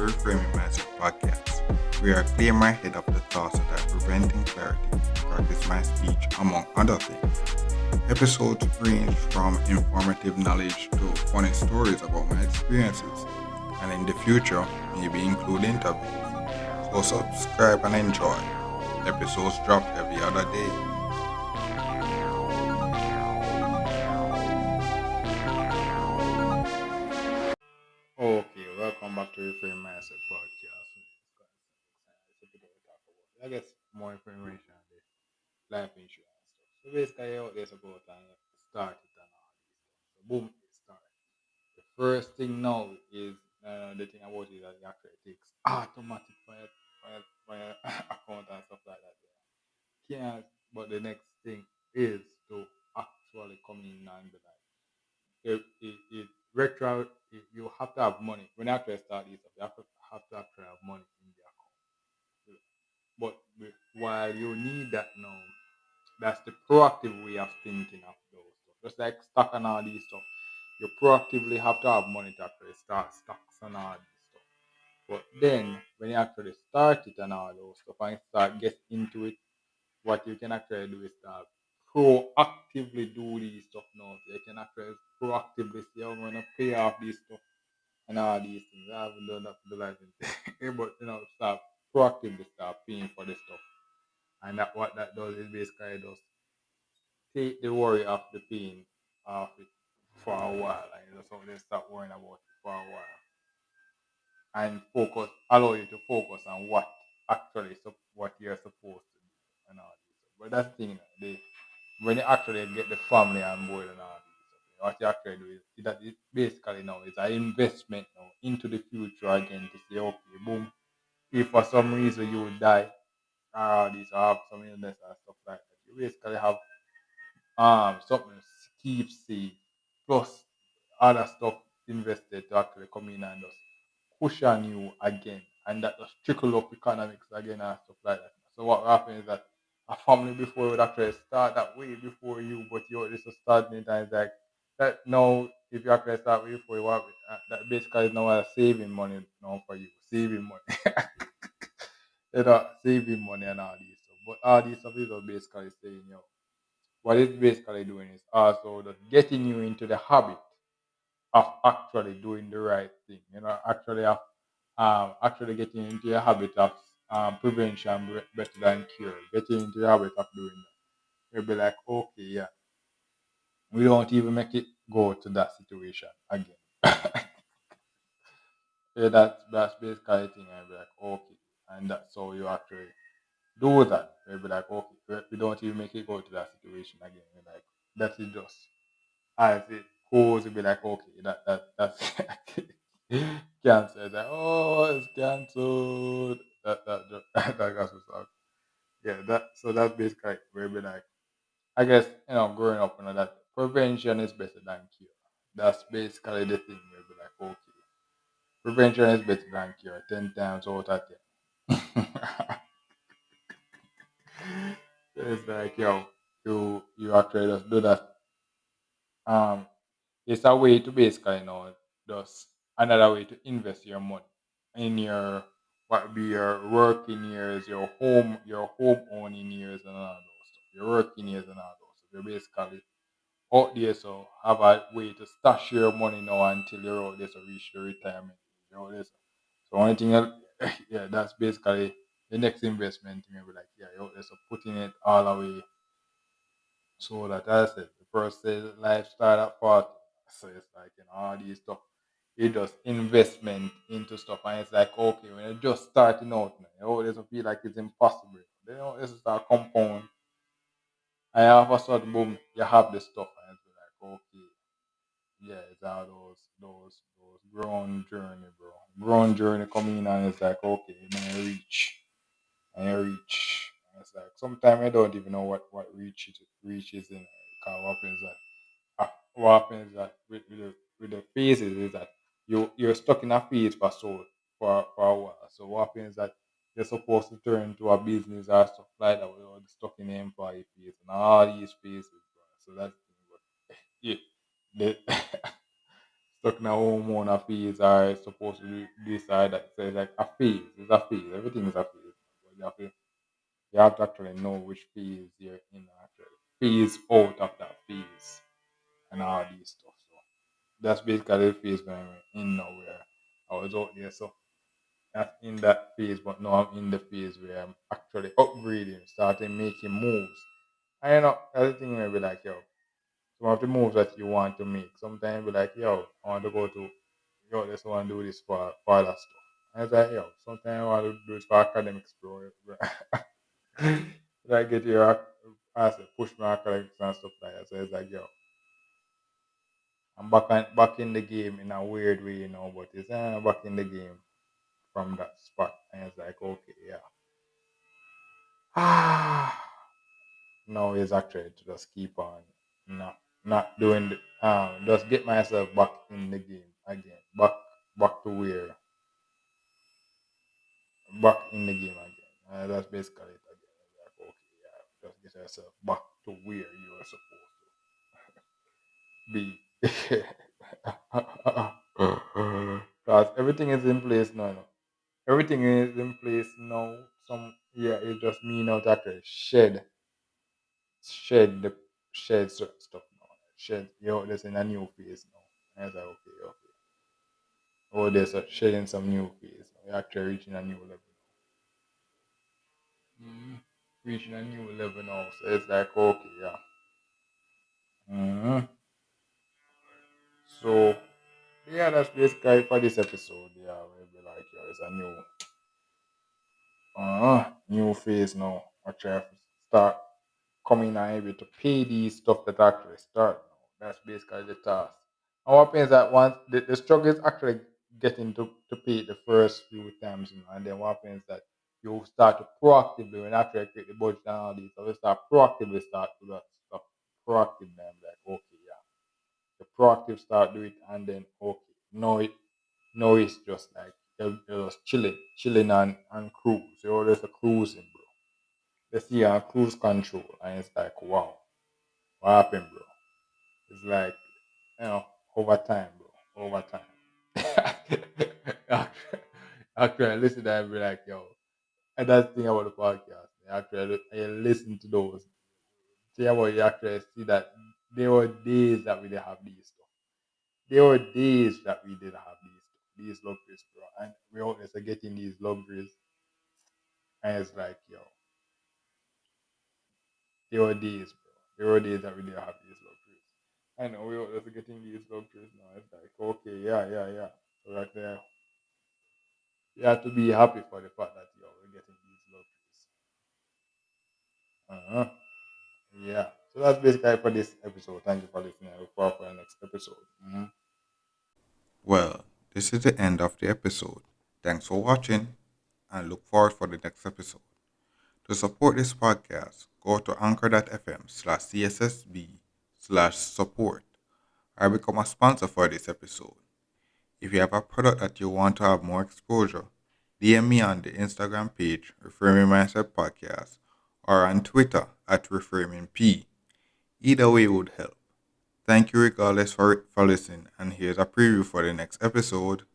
Reframing Mindset podcast. We are clear my head of the thoughts that are preventing clarity, practice my speech, among other things. Episodes range from informative knowledge to funny stories about my experiences, and in the future, maybe include interviews. So subscribe and enjoy. Episodes drop every other day. Okay, welcome back to Reframe Mindset podcast. I guess more information on the life insurance stuff. So basically, out there's about time start it and all this stuff. So boom, it started. The first thing now is the thing about it that it actually takes automatic for your account and stuff like that. Can't, but the next thing is to actually come in and be like, it retro, you have to have money. When you actually start this stuff, you have to actually have money in the account. But while you need that now, that's the proactive way of thinking of those stuff. Just like stock and all these stuff. You proactively have to have money to actually start stocks and all this stuff. But then when you actually start it and all those stuff and start get into it, what you can actually do is start proactively do these stuff now. So you can actually proactively say, I'm gonna pay off these stuff and all these things. I haven't done that for the life but start proactively start paying for this stuff. And that what that does is basically just take the worry of the pain off it for a while, and you just have to stop worrying about it for a while and focus, allow you to focus on what actually what you're supposed to do and all this. But that's the thing, when you actually get the family on board and all this, what you actually do is that it basically now is an investment now into the future again to say, okay, boom, if for some reason you would die or all this or have some illness and stuff like that, you basically have something to keep safe plus other stuff invested to actually come in and just cushion you again and that just trickle up economics again and stuff like that. So what happens is that a family before would actually start that way before you, but you just start many times like that now if you actually start way before you have that basically is now a saving money now for you. Saving money. Saving money and all these stuff. But all these stuff is just basically saying, what it's basically doing is also just getting you into the habit of actually doing the right thing. Actually getting into the habit of prevention better than cure. Getting into the habit of doing that. You'll be like, okay, yeah, we don't even make it go to that situation again. Yeah, that's basically the thing. I'll be like, okay, and that's how you actually do that. You'll be like, okay, we don't even make it go to that situation again. You're like, that is just as it goes, it'll be like, okay, that's cancer. It's like, oh, it's cancelled. That got to start. Yeah, that's basically where it'll be like, I guess growing up, that prevention is better than cure. That's basically the thing where it'll be like, okay, prevention is better than cure, 10 times out of 10. So it's like, you actually just do that. Um, It's a way to basically just another way to invest your money in your what be your working years, your home owning years and all those stuff. Your working years and all those stuff. You're basically out there so have a way to stash your money now until you're out there so reach the retirement. You're out there, so only thing yeah, that's basically the next investment thing. You'll be like, yeah, you're out there so putting it all away so that I said the first is lifestyle at 40. So it's like all these stuff. You just investment into stuff and it's like okay, when you're just starting out now, you always feel like it's impossible. Then this is a compound and all of a sudden boom, you have the stuff and it's like okay, yeah, it's all those grown journey, bro. Grown journey coming in and it's like okay, man, I reach. And it's like sometimes I don't even know what reach is in. Because what happens is that with the phases is that you're stuck in a phase for a while. So what happens is that you're supposed to turn into a business or stuff like that. You're stuck in the employee phase and all these phases, bro. So that's the thing. But yeah, the stuck in a hormonal phase or supposed to be this or that. So it's like a phase. It's a phase. Everything is a phase. But you have to actually know which phase you're in actually. Phase out of that phase and all these stuff. So that's basically the phase when I'm in now where I was out there. So not in that phase, but now I'm in the phase where I'm actually upgrading, starting making moves. And you know, the other thing will be like, yo, some of the moves that you want to make. Sometimes be like, yo, I want to go to, yo, just want to do this for that stuff. And it's like, yo, sometimes I want to do this for academics, bro. Like get your, I say, push my academics and stuff like that. So it's like, yo, I'm back in the game in a weird way, you know, but it's back in the game from that spot. And it's like, okay, yeah. No, it's actually to just keep on not doing the just get myself back in the game again. Back to where back in the game again. That's basically it again. Like, okay, yeah, just get yourself back to where you are supposed to be. Because everything is in place now. No. Everything is in place now. Some yeah, it's just me now to actually shed the stuff now. Shed yo, there's in a new phase now. And I was like, okay, okay. Oh, there's shedding some new phase. We're actually reaching a new level. Reaching a new level now. So it's like, okay, yeah. hmm So yeah, that's basically for this episode. Yeah, we'll be like, yeah, it's a new phase now. Actually, I have to start coming and able to pay these stuff that actually start now. That's basically the task. And what happens that once the struggle is actually getting to pay it the first few times, you know, and then what happens that you start to proactively when actually create the budget and all these, so you start proactively start to that stuff. Proactive then like okay, yeah. The proactive start do it and then okay. No it's just like you're just chilling and cruise. You're always a cruising, bro. Let's see on cruise control and it's like wow. What happened, bro? It's like, you know, over time, bro. Over time. Actually, I listen to that and be like, yo, and that's the thing about the podcast. Actually, I listen to those. See how you actually see that there were days that we didn't have these stuff. There were days that we didn't have these luxuries, bro. And we always are getting these luxuries. And it's like, yo, there were days, bro. There were days that we didn't have these luxuries. I know we always are getting these luxuries now. It's like, okay, yeah. So right there, you have to be happy for the fact that you're getting these luxuries. Uh-huh. Yeah. So that's basically for this episode. Thank you for listening. I look forward for the next episode. Well, this is the end of the episode. Thanks for watching and look forward for the next episode. To support this podcast, go to anchor.fm/cssb/support or become a sponsor for this episode. If you have a product that you want to have more exposure, DM me on the Instagram page, Reframing Mindset Podcast, or on Twitter at ReframingP. Either way would help. Thank you regardless for listening, and here's a preview for the next episode.